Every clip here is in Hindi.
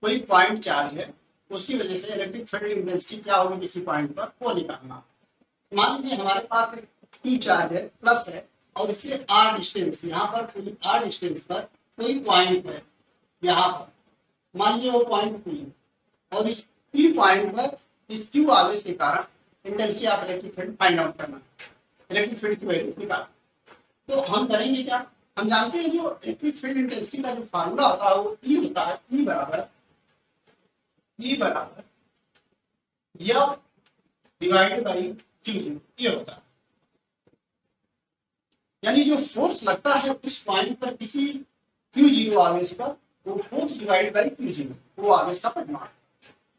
कोई पॉइंट चार्ज है, उसकी वजह से इलेक्ट्रिक फील्ड इंटेंसिटी क्या होगी किसी पॉइंट पर, वो निकालना। मान लीजिए हमारे पास एक Q चार्ज है, प्लस है, और इससे R डिस्टेंस, यहाँ पर कोई R डिस्टेंस पर कोई पॉइंट है, यहाँ पर मान लीजिए वो पॉइंट P, और इस P पॉइंट पर इस Q आवेश के कारण intensity of electric field find out करना, इलेक्ट्रिक फील्ड की वैल्यू निकालना। तो हम करेंगे क्या, हम जानते हैं जो इलेक्ट्रिक फील्ड इंटेंसिटी का जो फार्मूला होता है वो E होता है, E बराबर F डिवाइडेड बाई Q, ये होता है। यानी जो फोर्स लगता है उस पॉइंट पर किसी Q0 आवेश पर, वो फोर्स डिवाइडेड बाई Q0, वो आवेश का परिमाण।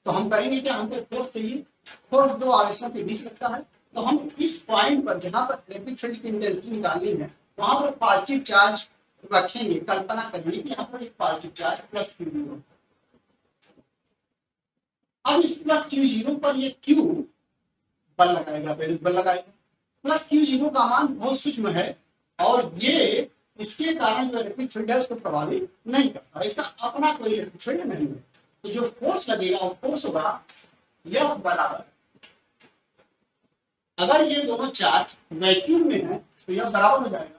तो हम करेंगे क्या, हमको फोर्स चाहिए, फोर्स दो आवेशों के बीच लगता है, तो हम इस पॉइंट पर जहां पर इलेक्ट्रिक फील्ड की इंटेंसिटी निकालनी है वहां पर पॉजिटिव चार्ज रखेंगे। कल्पना करिए कि यहाँ पर एक पॉजिटिव चार्ज प्लस Q0। अब इस प्लस Q0 पर ये Q बल लगाएगा, वैद्युत बल लगाएगा। प्लस Q0 का मान बहुत सूक्ष्म है और ये इसके कारण जो इलेक्ट्रिक फील्ड है उसको प्रभावित नहीं करता, इसका अपना कोई इलेक्ट्रिक फील्ड नहीं है। तो जो फोर्स लगेगा वो फोर्स होगा F बराबर, अगर ये दोनों चार्ज वैक्यूम में है तो यह बराबर हो जाएगा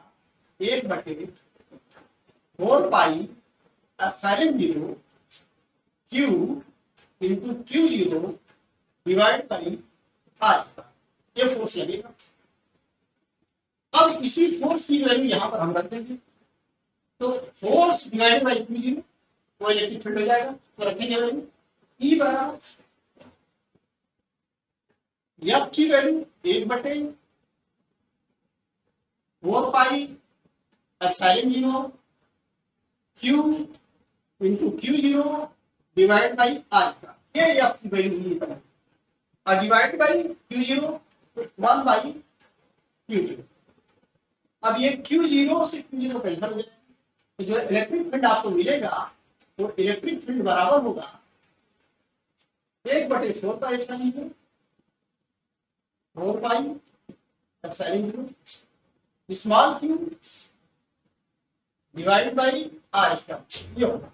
1/4 pi epsilon 0 Q into Q0 divide by R, ये फोर्स लगेगा। अब इसी फोर्स की वैल्यू यहां पर हम रख देंगे, तो फोर्स डिवाइडेड बाई Q0 वो इलेक्ट्रिक फील्ड हो जाएगा। तो रखेंगे वैल्यू E बराबर F की value 1/4 pi epsilon 0 Q into Q0 divide by R, ये F की वैल्यू E और divide by Q0 1 by Q0। अब ये Q0 से Q0 कैंसिल हो जाएगा, तो जो इलेक्ट्रिक फील्ड आपको मिलेगा वो इलेक्ट्रिक फील्ड बराबर होगा 1/4 pi epsilon 0 4 pi epsilon 0 small q divide by R square, ये होगा।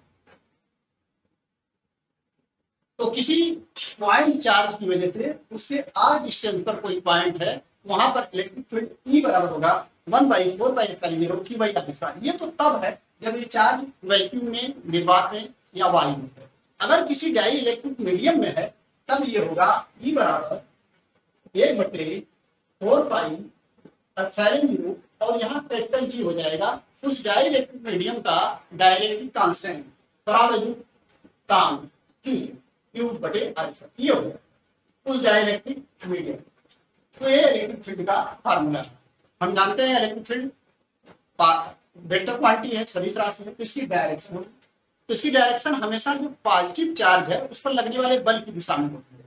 तो किसी पॉइंट चार्ज की वजह से उससे R डिस्टेंस पर कोई पॉइंट है, वहां पर इलेक्ट्रिक फील्ड E बराबर होगा 1/4 pi epsilon 0 Q by R square. ये तो तब है जब ये चार्ज वैक्यूम में, निर्वात में या वायु में है। अगर किसी डाई इलेक्ट्रिक मीडियम में है तब ये होगा E बराबर 1/4 पाई एप्सिलॉन 0, और यहाँ कैपिटल G हो जाएगा उस डाई इलेक्ट्रिक मीडियम का डाइलेक्ट्रिक कांस्टेंट, परावैद्युतांक Q/R, ये हो गया उस डाइलेक्ट्रिक मीडियम। तो ये इलेक्ट्रिक फील्ड का फार्मूला है। हम जानते हैं इलेक्ट्रिक फील्ड वेक्टर क्वांटिटी है, सदिश राशि है, तो इसकी डायरेक्शन होगी, तो इसकी डायरेक्शन हमेशा जो पॉजिटिव चार्ज है उस पर लगने वाले बल की दिशा में होती है।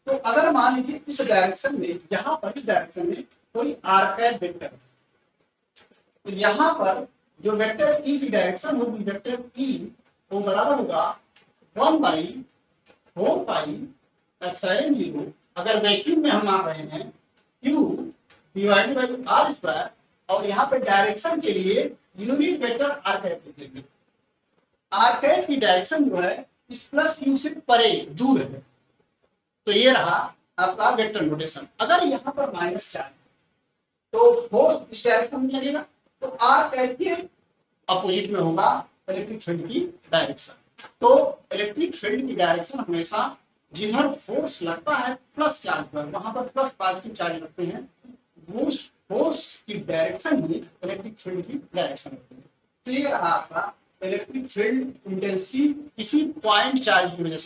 तो अगर मान लीजिए इस डायरेक्शन में, यहाँ पर इस डायरेक्शन में कोई r वेक्टर, तो यहाँ पर जो वेक्टर E की डायरेक्शन होगी, वेक्टर E वो बराबर होगा 1/4 पाई एप्सिलॉन 0, अगर वैक्यूम में हम मान रहे हैं Q divided by R square, और यहाँ पे डायरेक्शन के लिए यूनिट वेक्टर r लिख लेंगे। r की डायरेक्शन जो है इस प्लस Q से परे दूर है, तो ये रहा आपका वेक्टर नोटेशन। अगर यहाँ पर माइनस चार्ज तो फोर्स इस डायरेक्शन में लगेगा, तो r के अपोजिट में होगा इलेक्ट्रिक फील्ड की डायरेक्शन। तो इलेक्ट्रिक फील्ड की डायरेक्शन हमेशा जिधर फोर्स लगता है प्लस चार्ज पर, वहां पर प्लस पॉजिटिव चार्ज लगते हैं, वो फोर्स की डायरेक्शन ही इलेक्ट्रिक फील्ड की डायरेक्शन होती है। तो ये रहा आपका इलेक्ट्रिक फील्ड इंटेंसिटी किसी पॉइंट चार्ज की वजह से